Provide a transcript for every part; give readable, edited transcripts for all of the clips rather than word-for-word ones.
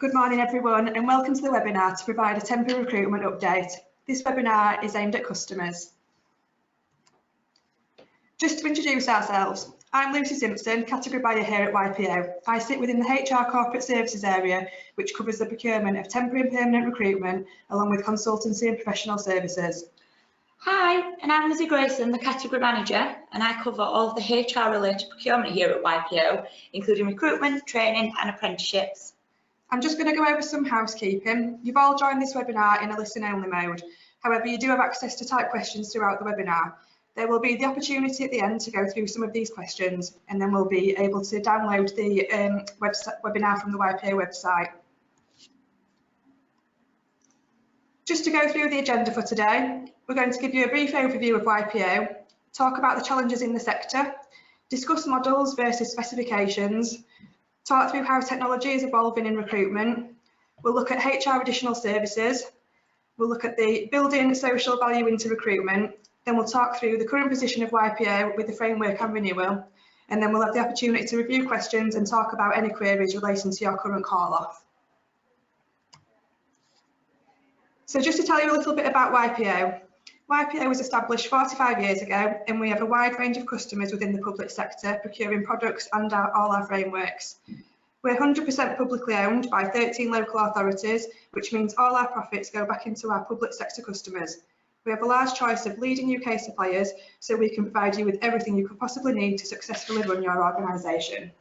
Good morning everyone and welcome to the webinar to provide a temporary recruitment update. This webinar is aimed at customers. Just to introduce ourselves, I'm Lucy Simpson, category buyer here at YPO. I sit within the HR corporate services area, which covers the procurement of temporary and permanent recruitment, along with consultancy and professional services. Hi, and I'm Lizzie Grayson, the category manager, and I cover all of the HR related procurement here at YPO, including recruitment, training and apprenticeships. I'm just going to go over some housekeeping. You've all joined this webinar in a listen-only mode. However, you do have access to type questions throughout the webinar. There will be the opportunity at the end to go through some of these questions, and then we'll be able to download the webinar from the YPO website. Just to go through the agenda for today, we're going to give you a brief overview of YPO, talk about the challenges in the sector, discuss models versus specifications, talk through how technology is evolving in recruitment. We'll look at HR additional services. We'll look at the building social value into recruitment. Then we'll talk through the current position of YPO with the framework and renewal. And then we'll have the opportunity to review questions and talk about any queries relating to your current call-off. So just to tell you a little bit about YPO. YPO was established 45 years ago, and we have a wide range of customers within the public sector procuring products and all our frameworks. We're 100% publicly owned by 13 local authorities, which means all our profits go back into our public sector customers. We have a large choice of leading UK suppliers, so we can provide you with everything you could possibly need to successfully run your organisation.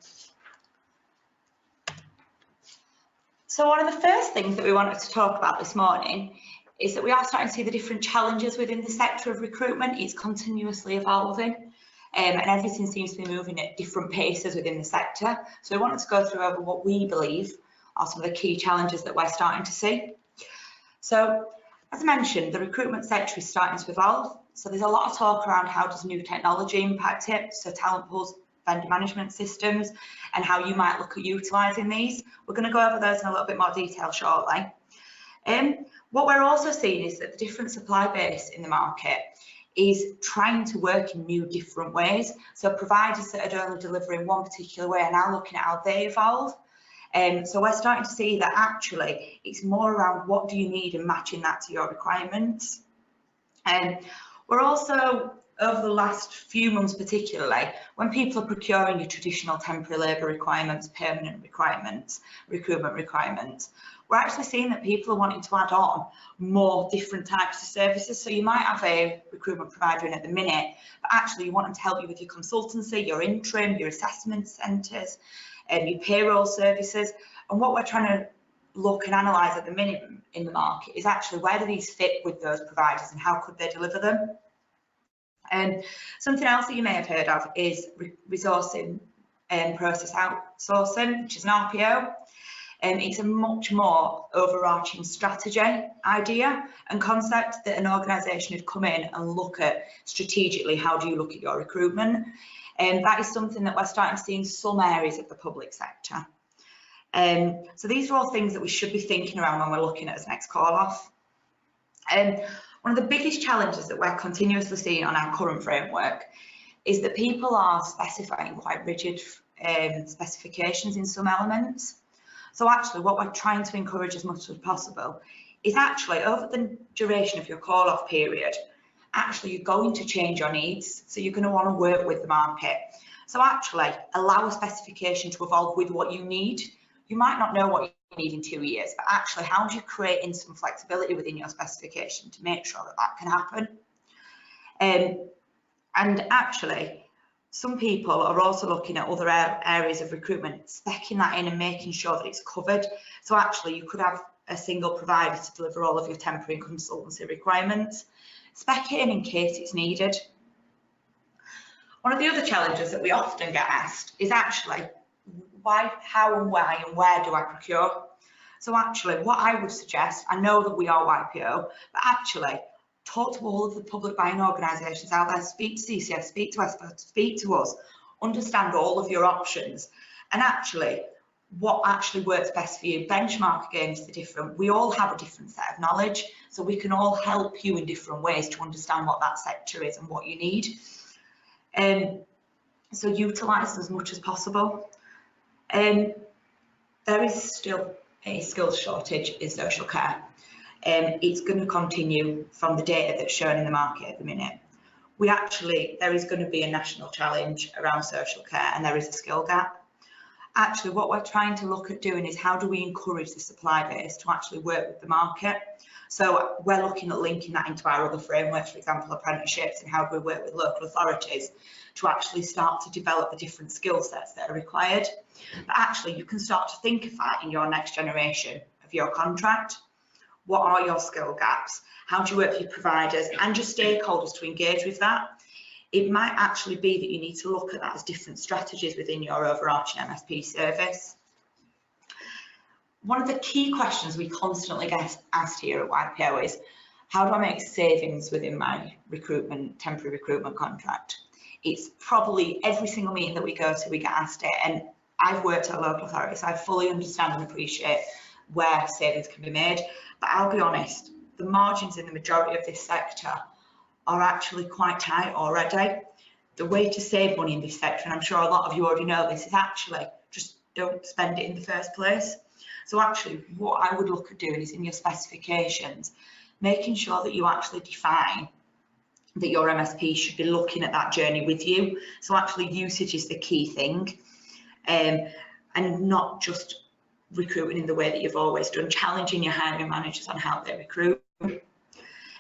So one of the first things that we wanted to talk about this morning is that we are starting to see the different challenges within the sector of recruitment. It's continuously evolving and everything seems to be moving at different paces within the sector. So we wanted to go through over what we believe are some of the key challenges that we're starting to see. So as mentioned, the recruitment sector is starting to evolve. So there's a lot of talk around how does new technology impact it, so talent pools, vendor management systems, and how you might look at utilising these. We're going to go over those in a little bit more detail shortly. What we're also seeing is that the different supply base in the market is trying to work in new different ways. So providers that are only delivering one particular way are now looking at how they evolve. So we're starting to see that actually it's more around what do you need and matching that to your requirements. We're also, over the last few months particularly, when people are procuring your traditional temporary labour requirements, permanent requirements, recruitment requirements, we're actually seeing that people are wanting to add on more different types of services. So you might have a recruitment provider in at the minute, but actually you want them to help you with your consultancy, your interim, your assessment centres, your payroll services. And what we're trying to look and analyse at the minute in the market is actually where do these fit with those providers and how could they deliver them? And something else that you may have heard of is resourcing and process outsourcing, which is an RPO. It's a much more overarching strategy idea and concept that an organisation would come in and look at strategically, how do you look at your recruitment? And that is something that we're starting to see in some areas of the public sector. So these are all things that we should be thinking around when we're looking at this next call off. One of the biggest challenges that we're continuously seeing on our current framework is that people are specifying quite rigid specifications in some elements. So actually what we're trying to encourage as much as possible is actually over the duration of your call-off period, actually you're going to change your needs. So you're going to want to work with the market. So actually allow a specification to evolve with what you need. You might not know what you need in 2 years, but actually how do you create in some flexibility within your specification to make sure that that can happen? And actually, some people are also looking at other areas of recruitment, speccing that in and making sure that it's covered. So actually you could have a single provider to deliver all of your temporary and consultancy requirements. Spec it in case it's needed. One of the other challenges that we often get asked is actually why, how and why and where do I procure? So actually what I would suggest, I know that we are YPO, but actually talk to all of the public buying organisations out there, speak to CCS, speak to ESPA, speak to us, understand all of your options and actually what actually works best for you. Benchmark against the different, we all have a different set of knowledge, so we can all help you in different ways to understand what that sector is and what you need. So utilise as much as possible. There is still a skills shortage in social care. It's going to continue from the data that's shown in the market at the minute. There is going to be a national challenge around social care, and there is a skill gap. Actually, what we're trying to look at doing is how do we encourage the supply base to actually work with the market? So we're looking at linking that into our other frameworks, for example, apprenticeships, and how do we work with local authorities to actually start to develop the different skill sets that are required. But actually, you can start to think of that in your next generation of your contract. What are your skill gaps? How do you work with your providers and your stakeholders to engage with that? It might actually be that you need to look at that as different strategies within your overarching MSP service. One of the key questions we constantly get asked here at YPO is, how do I make savings within my temporary recruitment contract? It's probably every single meeting that we go to, we get asked it, and I've worked at a local authority, so I fully understand and appreciate where savings can be made. But I'll be honest, the margins in the majority of this sector are actually quite tight already. The way to save money in this sector, and I'm sure a lot of you already know this, is actually just don't spend it in the first place. So actually what I would look at doing is in your specifications, making sure that you actually define that your MSP should be looking at that journey with you. So actually usage is the key thing, and not just recruiting in the way that you've always done, challenging your hiring managers on how they recruit.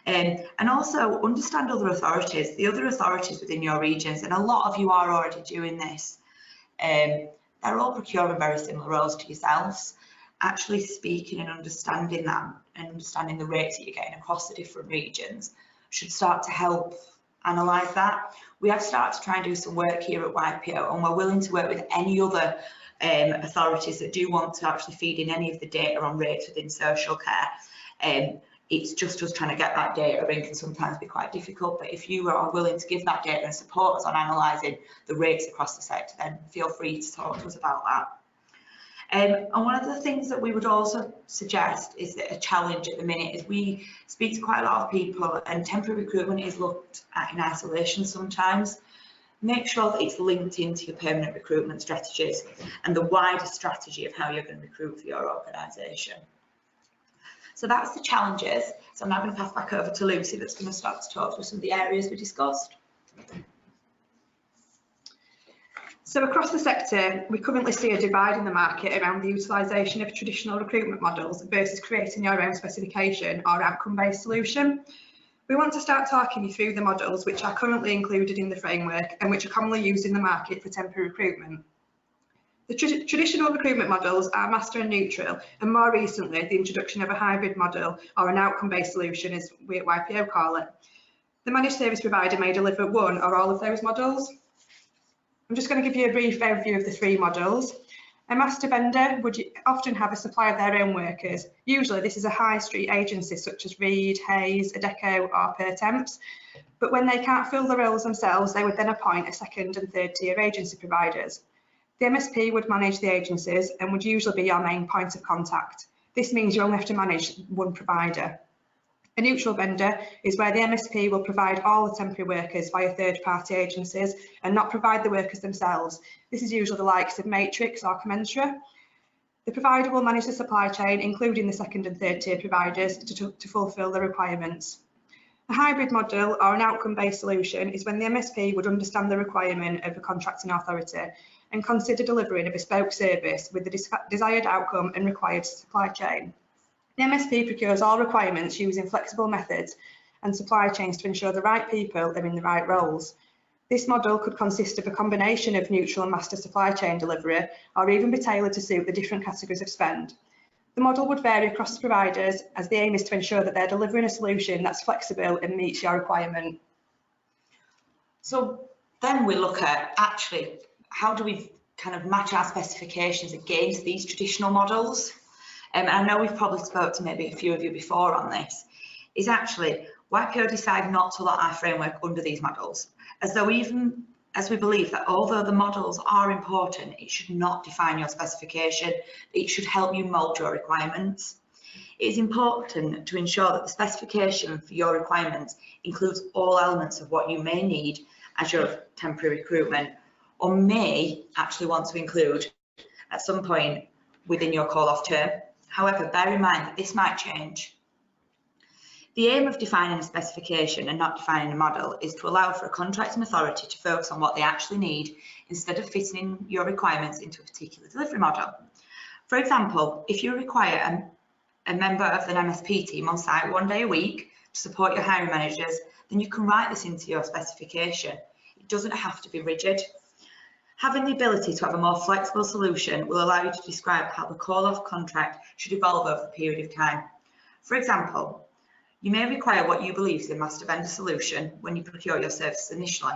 And also understand other authorities, the other authorities within your regions, and a lot of you are already doing this. They're all procuring very similar roles to yourselves. Actually speaking and understanding that, and understanding the rates that you're getting across the different regions should start to help analyse that. We have started to try and do some work here at YPO, and we're willing to work with any other authorities that do want to actually feed in any of the data on rates within social care. It's just us trying to get that data in can sometimes be quite difficult, but if you are willing to give that data and support us on analysing the rates across the sector, then feel free to talk to us about that. And one of the things that we would also suggest is that a challenge at the minute is we speak to quite a lot of people, and temporary recruitment is looked at in isolation sometimes. Make sure that it's linked into your permanent recruitment strategies and the wider strategy of how you're going to recruit for your organisation. So that's the challenges. So I'm now going to pass back over to Lucy, that's going to start to talk through some of the areas we discussed. So across the sector, we currently see a divide in the market around the utilisation of traditional recruitment models versus creating your own specification or outcome-based solution. We want to start talking you through the models which are currently included in the framework and which are commonly used in the market for temporary recruitment. The traditional recruitment models are master and neutral, and more recently the introduction of a hybrid model or an outcome-based solution, as we at YPO call it. The managed service provider may deliver one or all of those models. I'm just going to give you a brief overview of the three models. A master vendor would often have a supply of their own workers. Usually this is a high street agency such as Reed, Hayes, Adecco or Per Temps. But when they can't fill the roles themselves, they would then appoint a second and third tier agency providers. The MSP would manage the agencies and would usually be your main point of contact. This means you only have to manage one provider. A neutral vendor is where the MSP will provide all the temporary workers via third-party agencies and not provide the workers themselves. This is usually the likes of Matrix or Commensura. The provider will manage the supply chain, including the second and third tier providers, to fulfil the requirements. A hybrid model or an outcome-based solution is when the MSP would understand the requirement of a contracting authority and consider delivering a bespoke service with the desired outcome and required supply chain. The MSP procures all requirements using flexible methods and supply chains to ensure the right people are in the right roles. This model could consist of a combination of neutral and master supply chain delivery, or even be tailored to suit the different categories of spend. The model would vary across the providers, as the aim is to ensure that they're delivering a solution that's flexible and meets your requirement. So then we look at actually how do we kind of match our specifications against these traditional models. And I know we've probably spoke to maybe a few of you before on this, is actually YPO decided not to lot our framework under these models, as though even as we believe that although the models are important, it should not define your specification, it should help you mould your requirements. It is important to ensure that the specification for your requirements includes all elements of what you may need as your temporary recruitment, or may actually want to include at some point within your call-off term. However, bear in mind that this might change. The aim of defining a specification and not defining a model is to allow for a contracting authority to focus on what they actually need instead of fitting in your requirements into a particular delivery model. For example, if you require a member of an MSP team on site 1 day a week to support your hiring managers, then you can write this into your specification. It doesn't have to be rigid. Having the ability to have a more flexible solution will allow you to describe how the call-off contract should evolve over a period of time. For example, you may require what you believe is a master vendor solution when you procure your services initially,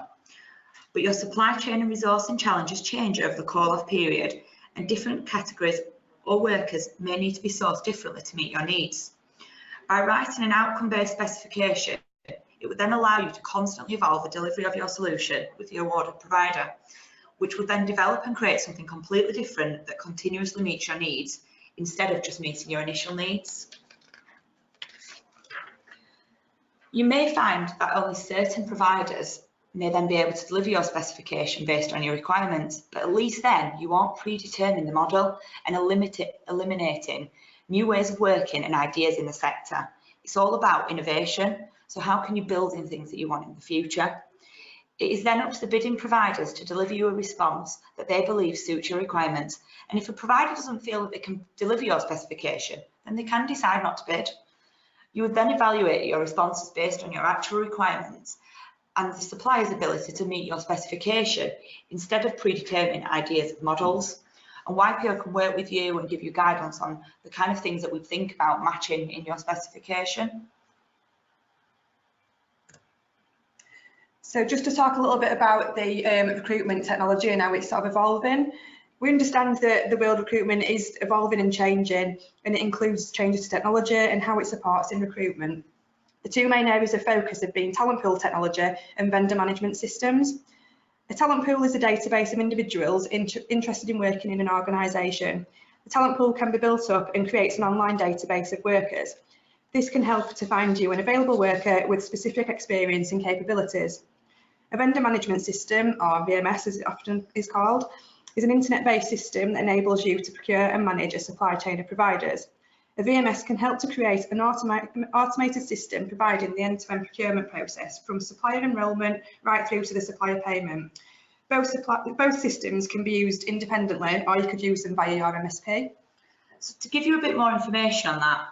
but your supply chain and resourcing challenges change over the call-off period, and different categories or workers may need to be sourced differently to meet your needs. By writing an outcome-based specification, it would then allow you to constantly evolve the delivery of your solution with the awarded provider, which would then develop and create something completely different that continuously meets your needs instead of just meeting your initial needs. You may find that only certain providers may then be able to deliver your specification based on your requirements, but at least then you aren't predetermining the model and eliminating new ways of working and ideas in the sector. It's all about innovation. So how can you build in things that you want in the future? It is then up to the bidding providers to deliver you a response that they believe suits your requirements. And if a provider doesn't feel that they can deliver your specification, then they can decide not to bid. You would then evaluate your responses based on your actual requirements and the supplier's ability to meet your specification instead of predetermining ideas of models. And YPO can work with you and give you guidance on the kind of things that we think about matching in your specification. So just to talk a little bit about the recruitment technology and how it's sort of evolving. We understand that the world of recruitment is evolving and changing, and it includes changes to technology and how it supports in recruitment. The two main areas of focus have been talent pool technology and vendor management systems. A talent pool is a database of individuals interested in working in an organisation. The talent pool can be built up and creates an online database of workers. This can help to find you an available worker with specific experience and capabilities. A vendor management system, or VMS as it often is called, is an internet-based system that enables you to procure and manage a supply chain of providers. A VMS can help to create an automated system providing the end-to-end procurement process from supplier enrolment right through to the supplier payment. Both systems can be used independently, or you could use them via your MSP. So to give you a bit more information on that,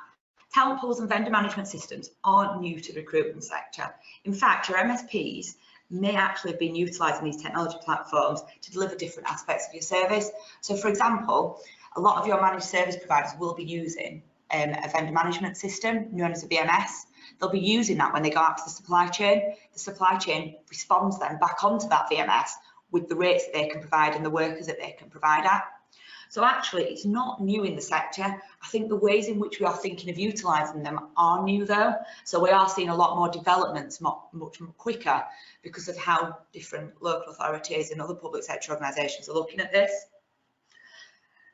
talent pools and vendor management systems aren't new to the recruitment sector. In fact, your MSPs may actually have been utilising these technology platforms to deliver different aspects of your service. So for example, a lot of your managed service providers will be using a vendor management system known as a VMS. They'll be using that when they go out to the supply chain. The supply chain responds then back onto that VMS with the rates that they can provide and the workers that they can provide at. So actually, it's not new in the sector. I think the ways in which we are thinking of utilising them are new though. So we are seeing a lot more developments much more quicker because of how different local authorities and other public sector organisations are looking at this.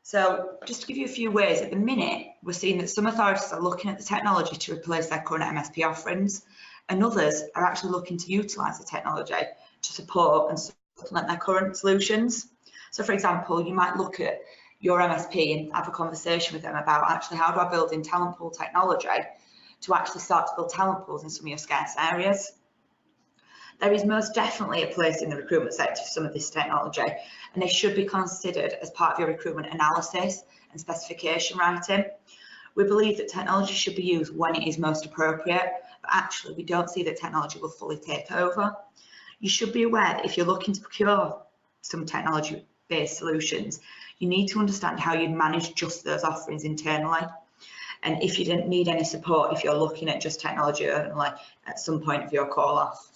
So just to give you a few ways, at the minute, we're seeing that some authorities are looking at the technology to replace their current MSP offerings, and others are actually looking to utilise the technology to support and supplement their current solutions. So for example, you might look at your MSP and have a conversation with them about actually how do I build in talent pool technology to actually start to build talent pools in some of your scarce areas. There is most definitely a place in the recruitment sector for some of this technology, and they should be considered as part of your recruitment analysis and specification writing. We believe that technology should be used when it is most appropriate, but actually we don't see that technology will fully take over. You should be aware that if you're looking to procure some technology-based solutions, you need to understand how you manage just those offerings internally. And if you didn't need any support, if you're looking at just technology only at some point of your call off.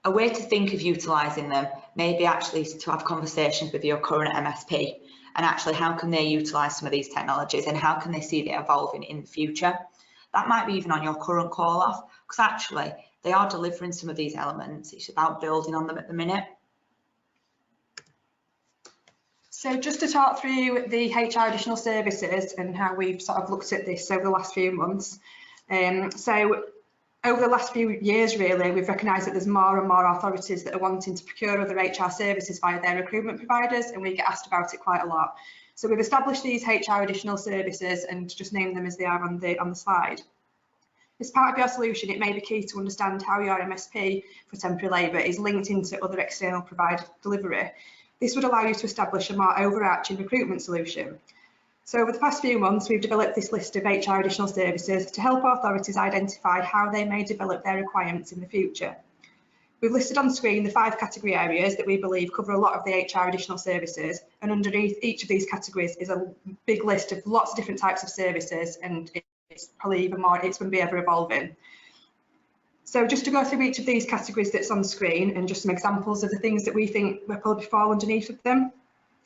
A way to think of utilising them may be actually to have conversations with your current MSP and actually how can they utilise some of these technologies and how can they see them evolving in the future. That might be even on your current call off, because actually they are delivering some of these elements. It's about building on them at the minute. So just to talk through the HR additional services and how we've sort of looked at this over the last few months. So Over the last few years, really, we've recognised that there's more and more authorities that are wanting to procure other HR services via their recruitment providers, and we get asked about it quite a lot. So we've established these HR additional services and just named them as they are on the slide. As part of your solution, it may be key to understand how your MSP for temporary labour is linked into other external provider delivery. This would allow you to establish a more overarching recruitment solution. So over the past few months, we've developed this list of HR additional services to help authorities identify how they may develop their requirements in the future. We've listed on screen the 5 category areas that we believe cover a lot of the HR additional services, and underneath each of these categories is a big list of lots of different types of services, and it's probably even more, it's going to be ever evolving. So just to go through each of these categories that's on screen and just some examples of the things that we think will probably fall underneath of them.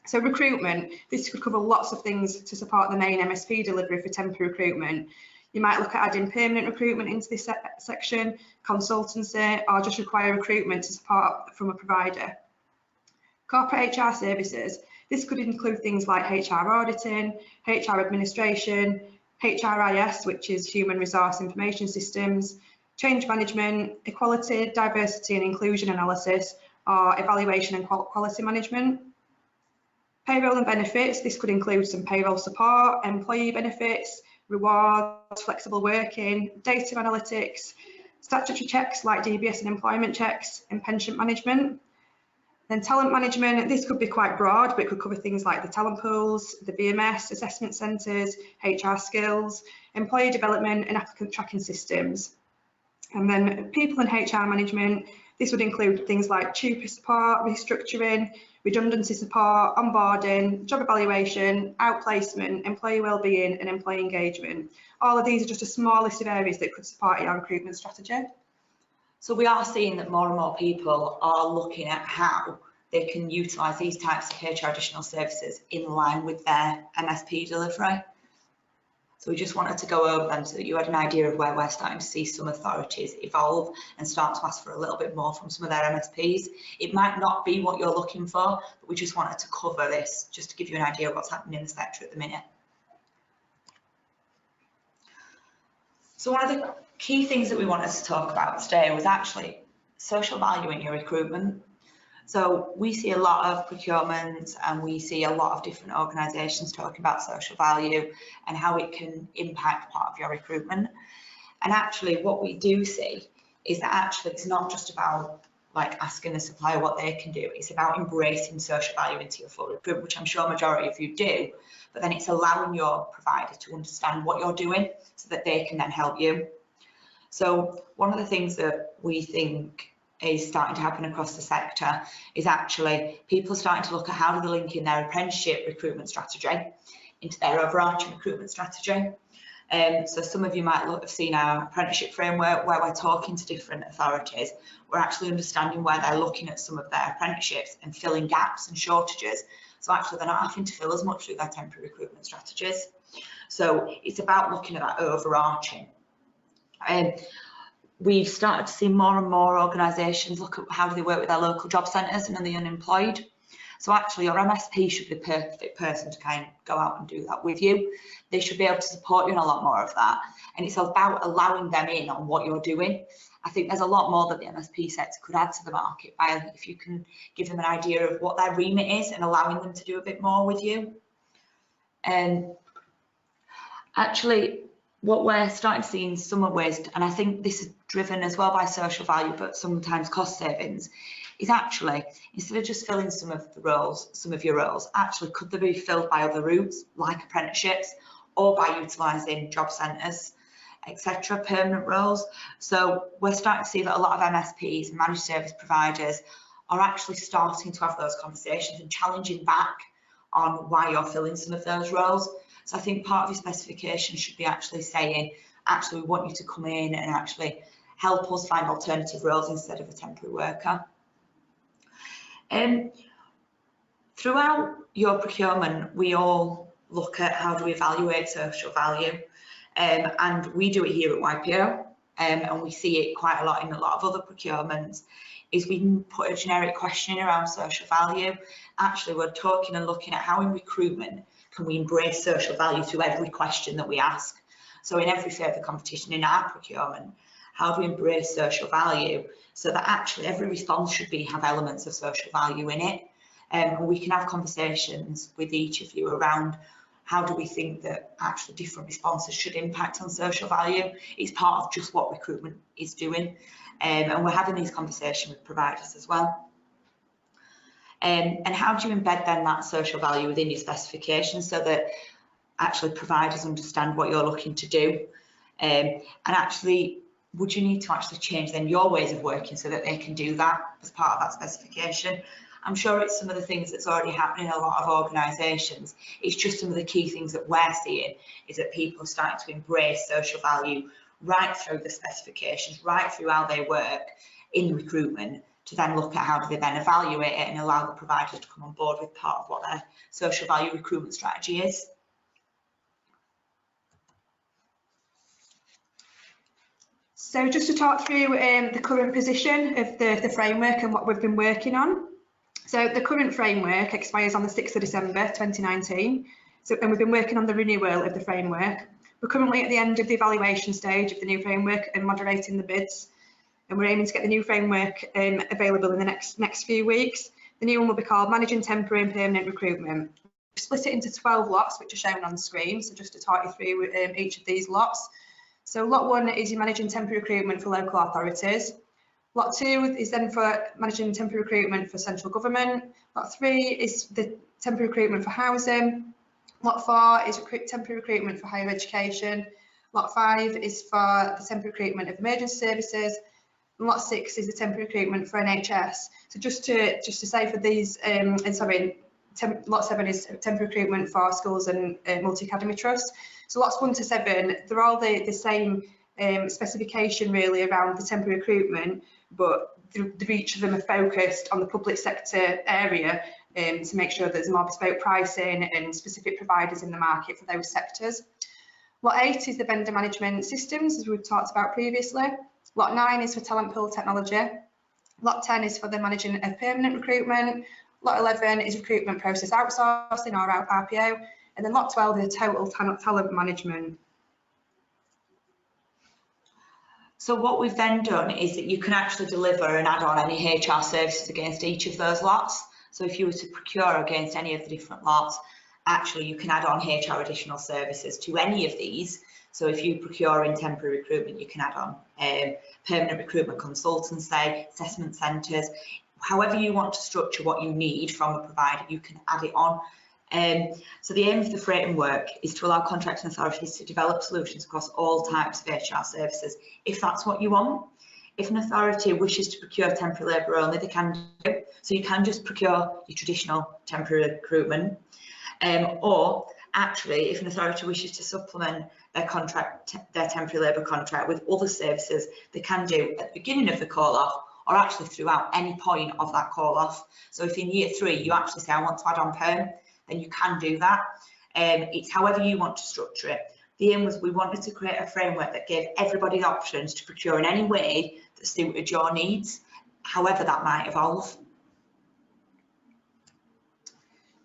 So recruitment, this could cover lots of things to support the main MSP delivery for temporary recruitment. You might look at adding permanent recruitment into this section, consultancy, or just require recruitment to support from a provider. Corporate HR services, this could include things like HR auditing, HR administration, HRIS, which is Human Resource Information Systems, change management, equality, diversity and inclusion analysis, or evaluation and quality management. Payroll and benefits, this could include some payroll support, employee benefits, rewards, flexible working, data analytics, statutory checks like DBS and employment checks, and pension management. Then talent management, this could be quite broad, but it could cover things like the talent pools, the BMS, assessment centres, HR skills, employee development and applicant tracking systems. And then people and HR management, this would include things like tutor support, restructuring, redundancy support, onboarding, job evaluation, outplacement, employee wellbeing and employee engagement. All of these are just a small list of areas that could support your recruitment strategy. So we are seeing that more and more people are looking at how they can utilise these types of HR additional services in line with their MSP delivery. So we just wanted to go over them so that you had an idea of where we're starting to see some authorities evolve and start to ask for a little bit more from some of their MSPs. It might not be what you're looking for, but we just wanted to cover this just to give you an idea of what's happening in the sector at the minute. So one of the key things that we wanted to talk about today was actually social value in your recruitment. So we see a lot of procurement and we see a lot of different organisations talking about social value and how it can impact part of your recruitment. And actually what we do see is that actually it's not just about like asking the supplier what they can do, it's about embracing social value into your full recruitment, which I'm sure a majority of you do, but then it's allowing your provider to understand what you're doing so that they can then help you. So one of the things that we think is starting to happen across the sector is actually people starting to look at how do they link in their apprenticeship recruitment strategy into their overarching recruitment strategy. So some of you might have seen our apprenticeship framework where we're talking to different authorities. We're actually understanding where they're looking at some of their apprenticeships and filling gaps and shortages. So actually they're not having to fill as much through their temporary recruitment strategies. So it's about looking at that overarching. We've started to see more and more organisations look at how do they work with their local job centres and the unemployed. So actually your MSP should be the perfect person to kind of go out and do that with you. They should be able to support you in a lot more of that. And it's about allowing them in on what you're doing. I think there's a lot more that the MSP sector could add to the market by if you can give them an idea of what their remit is and allowing them to do a bit more with you. And actually, what we're starting to see in some ways, and I think this is driven as well by social value, but sometimes cost savings, is actually, instead of just filling some of the roles, some of your roles, actually could they be filled by other routes, like apprenticeships, or by utilising job centres, etc., permanent roles. So we're starting to see that a lot of MSPs, managed service providers, are actually starting to have those conversations and challenging back on why you're filling some of those roles. So I think part of your specification should be actually saying, actually, we want you to come in and actually help us find alternative roles instead of a temporary worker. Throughout your procurement, we all look at how do we evaluate social value, and we do it here at YPO, and we see it quite a lot in a lot of other procurements, is we can put a generic question around social value. Actually, we're talking and looking at how in recruitment can we embrace social value through every question that we ask. So in every further competition in our procurement, how do we embrace social value, so that actually every response should have elements of social value in it. And we can have conversations with each of you around how do we think that actually different responses should impact on social value. It's part of just what recruitment is doing. And we're having these conversations with providers as well. And how do you embed then that social value within your specifications so that actually providers understand what you're looking to do? And actually, would you need to actually change then your ways of working so that they can do that as part of that specification? I'm sure it's some of the things that's already happening in a lot of organisations. It's just some of the key things that we're seeing is that people are starting to embrace social value right through the specifications, right through how they work in recruitment, to then look at how do they then evaluate it and allow the providers to come on board with part of what their social value recruitment strategy is. So just to talk through the current position of the framework and what we've been working on. So the current framework expires on the 6th of December 2019, and we've been working on the renewal of the framework. We're currently at the end of the evaluation stage of the new framework and moderating the bids, and we're aiming to get the new framework available in the next few weeks. The new one will be called Managing Temporary and Permanent Recruitment. We've split it into 12 lots, which are shown on the screen, so just to talk you through each of these lots. So lot 1 is your managing temporary recruitment for local authorities. Lot 2 is then for managing temporary recruitment for central government. Lot 3 is the temporary recruitment for housing. Lot 4 is temporary recruitment for higher education. Lot 5 is for the temporary recruitment of emergency services. And Lot 6 is the temporary recruitment for NHS. So just to say for these, Lot 7 is temporary recruitment for schools and multi-academy trusts. So lots 1 to 7, they're all the same specification really around the temporary recruitment, but each of them are focused on the public sector area to make sure there's more bespoke pricing and specific providers in the market for those sectors. Lot 8 is the vendor management systems, as we've talked about previously. Lot 9 is for talent pool technology. Lot 10 is for the managing of permanent recruitment. Lot 11 is recruitment process outsourcing or RPO. And then Lot 12 is total talent management. So what we've then done is that you can actually deliver and add on any HR services against each of those lots. So if you were to procure against any of the different lots, actually you can add on HR additional services to any of these. So if you procure in temporary recruitment, you can add on permanent recruitment consultants, say, assessment centres. However you want to structure what you need from a provider, you can add it on. So the aim of the framework is to allow contracting authorities to develop solutions across all types of HR services, if that's what you want. If an authority wishes to procure temporary labour only, they can do. So you can just procure your traditional temporary recruitment. Or actually, if an authority wishes to supplement their temporary labour contract with other services, they can do at the beginning of the call-off or actually throughout any point of that call-off. So if in year 3 you actually say, I want to add on perm, then you can do that. It's however you want to structure it. The aim was we wanted to create a framework that gave everybody options to procure in any way that suited your needs, however that might evolve.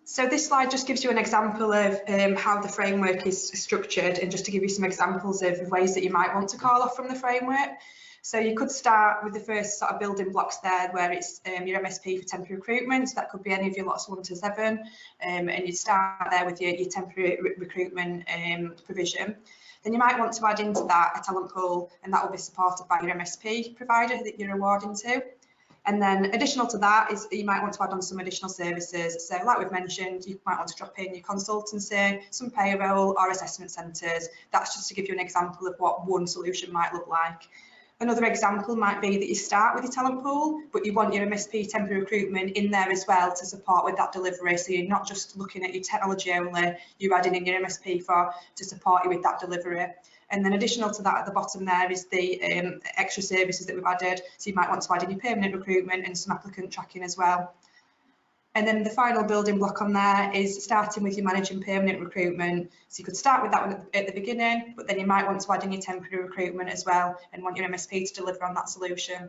So this slide just gives you an example of how the framework is structured, and just to give you some examples of ways that you might want to call off from the framework. So you could start with the first sort of building blocks there, where it's your MSP for temporary recruitment. So that could be any of your lots 1 to 7, and you'd start there with your temporary recruitment provision. Then you might want to add into that a talent pool, and that will be supported by your MSP provider that you're awarding to. And then additional to that is you might want to add on some additional services. So like we've mentioned, you might want to drop in your consultancy, some payroll or assessment centres. That's just to give you an example of what one solution might look like. Another example might be that you start with your talent pool, but you want your MSP temporary recruitment in there as well to support with that delivery. So you're not just looking at your technology only, you're adding in your MSP to support you with that delivery. And then additional to that at the bottom there is the extra services that we've added. So you might want to add in your permanent recruitment and some applicant tracking as well. And then the final building block on there is starting with your managing permanent recruitment. So you could start with that one at the beginning, but then you might want to add in your temporary recruitment as well and want your MSP to deliver on that solution.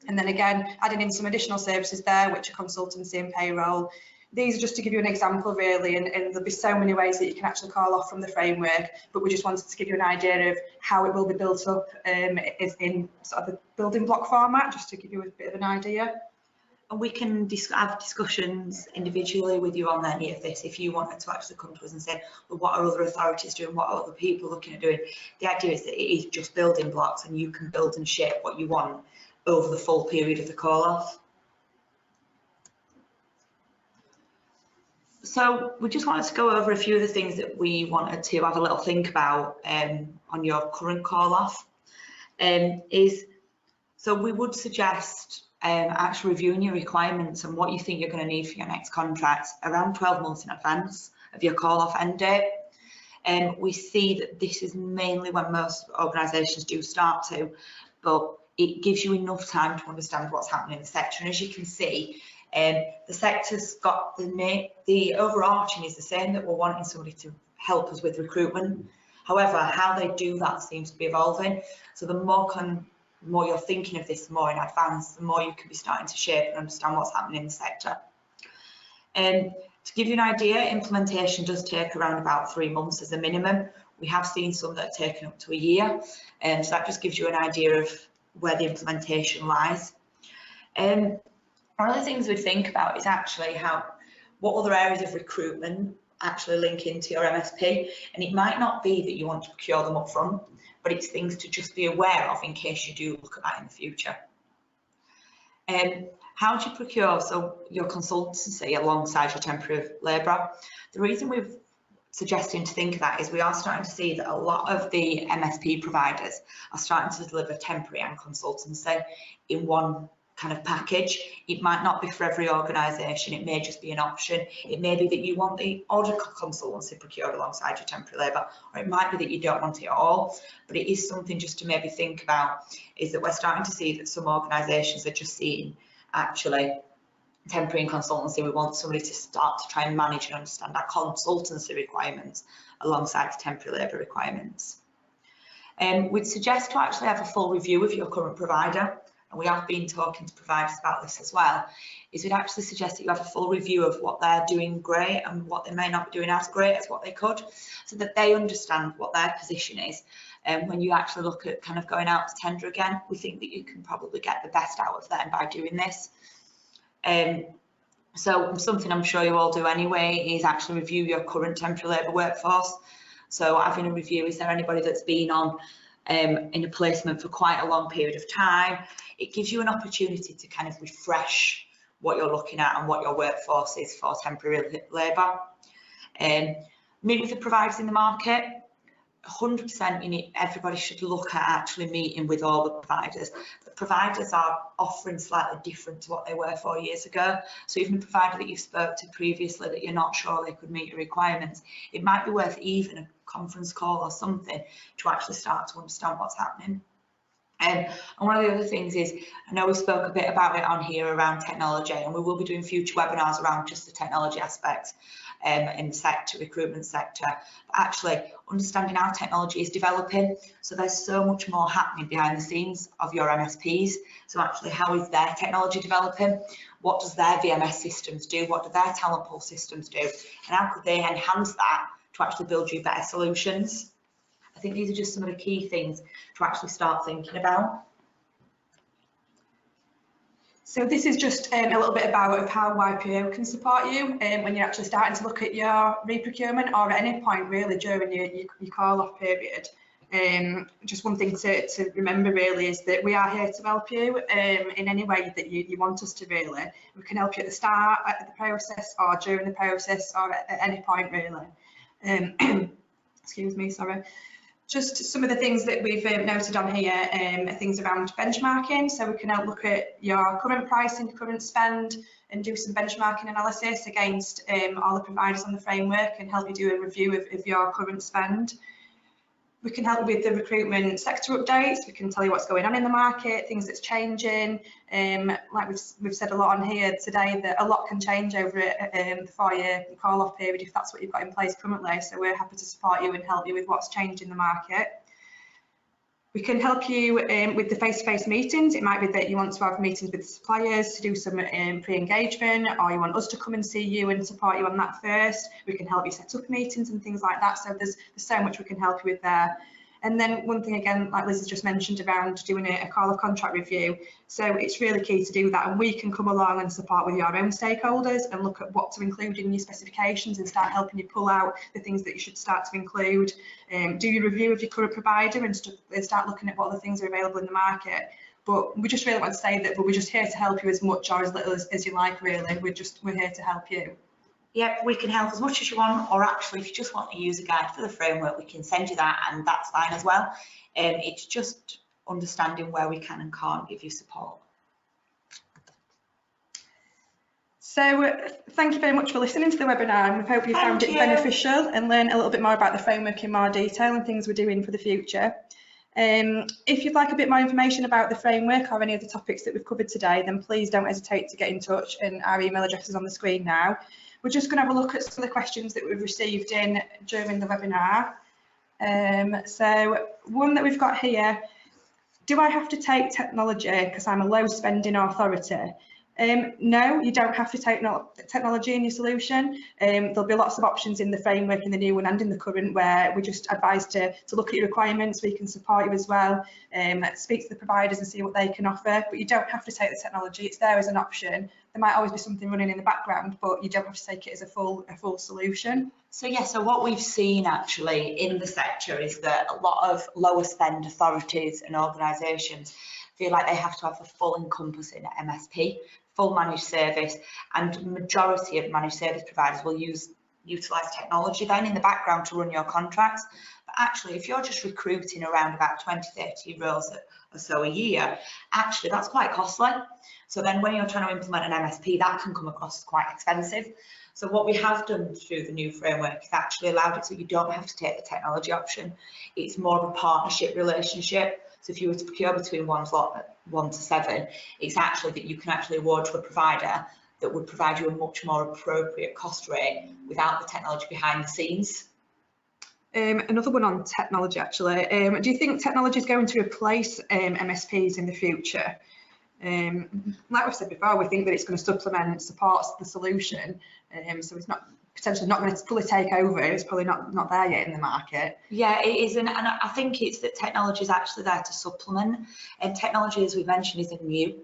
And then again, adding in some additional services there, which are consultancy and payroll. These are just to give you an example really, and there'll be so many ways that you can actually call off from the framework, but we just wanted to give you an idea of how it will be built up in sort of a building block format, just to give you a bit of an idea. And we can have discussions individually with you on any of this if you wanted to actually come to us and say, well, what are other authorities doing, what are other people looking at doing. The idea is that it is just building blocks and you can build and shape what you want over the full period of the call off. So we just wanted to go over a few of the things that we wanted to have a little think about on your current call off. So we would suggest actually reviewing your requirements and what you think you're going to need for your next contract around 12 months in advance of your call off end date. We see that this is mainly when most organisations do start to, but it gives you enough time to understand what's happening in the sector. And as you can see, the sector's got the overarching is the same, that we're wanting somebody to help us with recruitment. However, how they do that seems to be evolving. So the more you're thinking of this, the more in advance, the more you can be starting to shape and understand what's happening in the sector. To give you an idea, implementation does take around about 3 months as a minimum. We have seen some that are taken up to a year, so that just gives you an idea of where the implementation lies. One of the things we think about is actually what other areas of recruitment actually link into your MSP, and it might not be that you want to procure them up front, but it's things to just be aware of in case you do look at that in the future. How do you procure your consultancy alongside your temporary labour? The reason we're suggesting to think of that is we are starting to see that a lot of the MSP providers are starting to deliver temporary and consultancy in one kind of package. It might not be for every organisation, it may just be an option. It may be that you want the order consultancy procured alongside your temporary labour, or it might be that you don't want it at all. But it is something just to maybe think about, is that we're starting to see that some organisations are just seeing actually temporary and consultancy. We want somebody to start to try and manage and understand our consultancy requirements alongside the temporary labour requirements. We'd suggest to actually have a full review of your current provider, and we have been talking to providers about this as well, is we'd actually suggest that you have a full review of what they're doing great and what they may not be doing as great as what they could, so that they understand what their position is. And when you actually look at kind of going out to tender again, we think that you can probably get the best out of them by doing this. So something I'm sure you all do anyway is actually review your current temporary labour workforce. So having a review, is there anybody that's been on in a placement for quite a long period of time? It gives you an opportunity to kind of refresh what you're looking at and what your workforce is for temporary labour. Meet with the providers in the market. 100% everybody should look at actually meeting with all the providers. The providers are offering slightly different to what they were 4 years ago. So even a provider that you spoke to previously that you're not sure they could meet your requirements, it might be worth even a conference call or something to actually start to understand what's happening. And one of the other things is, I know we spoke a bit about it on here around technology, and we will be doing future webinars around just the technology aspect in the sector, recruitment sector. But actually understanding how technology is developing, so there's so much more happening behind the scenes of your MSPs. So actually, how is their technology developing? What does their VMS systems do? What do their talent pool systems do? And how could they enhance that to actually build you better solutions? I think these are just some of the key things to actually start thinking about. So this is just a little bit about how YPO can support you when you're actually starting to look at your re-procurement, or at any point really during your call-off period. Just one thing to remember really is that we are here to help you in any way that you want us to really. We can help you at the start, at the process, or during the process, or at any point really. Excuse me, sorry. Just some of the things that we've noted on here are things around benchmarking. So we can help look at your current pricing, current spend, and do some benchmarking analysis against all the providers on the framework, and help you do a review of your current spend. We can help with the recruitment sector updates. We can tell you what's going on in the market, things that's changing. Like we've said a lot on here today, that a lot can change over the 4-year call-off period if that's what you've got in place currently. So we're happy to support you and help you with what's changed in the market. We can help you with the face-to-face meetings. It might be that you want to have meetings with suppliers to do some pre-engagement, or you want us to come and see you and support you on that first. We can help you set up meetings and things like that. So there's so much we can help you with there. And then one thing again, like Liz has just mentioned around doing a call of contract review. So it's really key to do that, and we can come along and support with your own stakeholders and look at what to include in your specifications and start helping you pull out the things that you should start to include. Do your review of your current provider and start looking at what other things are available in the market. But we just really want to say that we're just here to help you as much or as little as you like, really. We're here to help you. Yep, we can help as much as you want, or actually if you just want to use a guide for the framework, we can send you that, and that's fine as well. It's just understanding where we can and can't give you support. So thank you very much for listening to the webinar, and we hope you found it beneficial and learn a little bit more about the framework in more detail and things we're doing for the future. If you'd like a bit more information about the framework or any of the topics that we've covered today, then please don't hesitate to get in touch, and our email address is on the screen now. We're just going to have a look at some of the questions that we've received in during the webinar. So one that we've got here: do I have to take technology because I'm a low spending authority? No, you don't have to take technology in your solution. There'll be lots of options in the framework, in the new one and in the current, where we just advise to look at your requirements. We can support you as well, speak to the providers and see what they can offer, but you don't have to take the technology. It's there as an option. There might always be something running in the background, but you don't have to take it as a full solution. So yeah, so what we've seen actually in the sector is that a lot of lower spend authorities and organisations feel like they have to have a full encompassing MSP, full managed service, and majority of managed service providers will utilise technology then in the background to run your contracts. But actually, if you're just recruiting around about 20-30 roles or so a year, actually that's quite costly. So then when you're trying to implement an MSP, that can come across as quite expensive. So what we have done through the new framework is actually allowed it so you don't have to take the technology option. It's more of a partnership relationship. So if you were to procure between 1 to 7, it's actually that you can actually award to a provider that would provide you a much more appropriate cost rate without the technology behind the scenes. Another one on technology actually. Do you think technology is going to replace MSPs in the future? Like we've said before, we think that it's going to supplement, support the solution. So it's potentially not going to fully take over. It's probably not there yet in the market. Yeah, it isn't, and I think it's that technology is actually there to supplement. And technology, as we mentioned, isn't new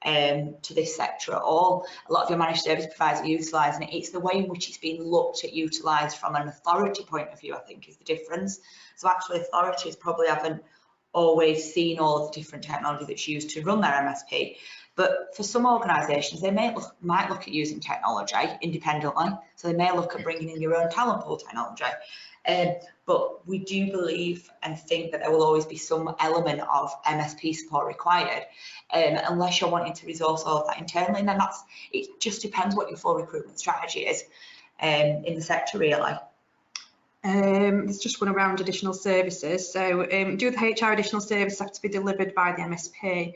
to this sector at all. A lot of your managed service providers are utilising it. It's the way in which it's being looked at, utilised from an authority point of view, I think, is the difference. So actually, authorities probably haven't always seen all of the different technology that's used to run their MSP. But for some organisations, they might look at using technology independently. So they may look at bringing in your own talent pool technology. But we do believe and think that there will always be some element of MSP support required, unless you're wanting to resource all of that internally. And then it just depends what your full recruitment strategy is in the sector, really. There's just one around additional services. So do the HR additional services have to be delivered by the MSP?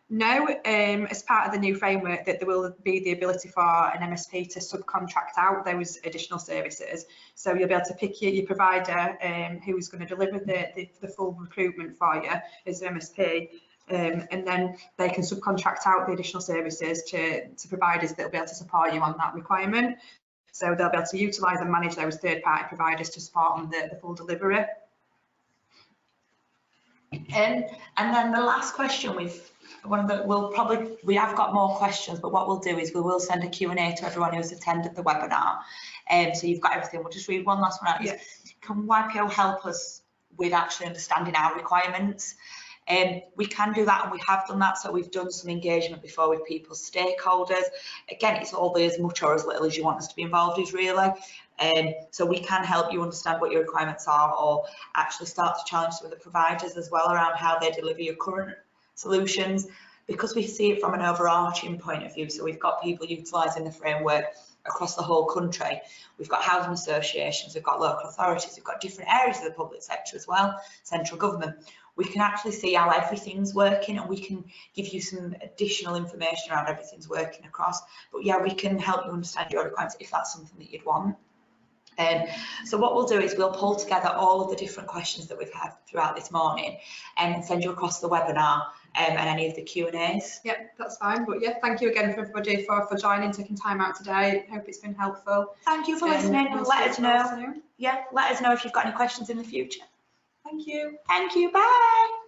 No, as part of the new framework, that there will be the ability for an MSP to subcontract out those additional services. So you'll be able to pick your provider who's going to deliver the full recruitment for you as an MSP, and then they can subcontract out the additional services to providers that will be able to support you on that requirement. So they'll be able to utilise and manage those third-party providers to support on the full delivery. And then the last question we have got more questions, but what we'll do is we will send a Q&A to everyone who's attended the webinar. So you've got everything. We'll just read one last one out. Yeah. Can YPO help us with actually understanding our requirements? We can do that, and we have done that. So we've done some engagement before with people's stakeholders. Again, it's all as much or as little as you want us to be involved is really. So we can help you understand what your requirements are, or actually start to challenge some of the providers as well around how they deliver your current solutions, because we see it from an overarching point of view. So we've got people utilising the framework across the whole country. We've got housing associations, we've got local authorities, we've got different areas of the public sector as well, central government. We can actually see how everything's working, and we can give you some additional information around everything's working across. But yeah, we can help you understand your requirements if that's something that you'd want. So what we'll do is we'll pull together all of the different questions that we've had throughout this morning and send you across the webinar and any of the Q&As. Yep, that's fine. But yeah, thank you again for everybody for joining, taking time out today. Hope it's been helpful. Thank you for listening. We'll let us know. soon. Yeah, let us know if you've got any questions in the future. Thank you. Thank you. Bye.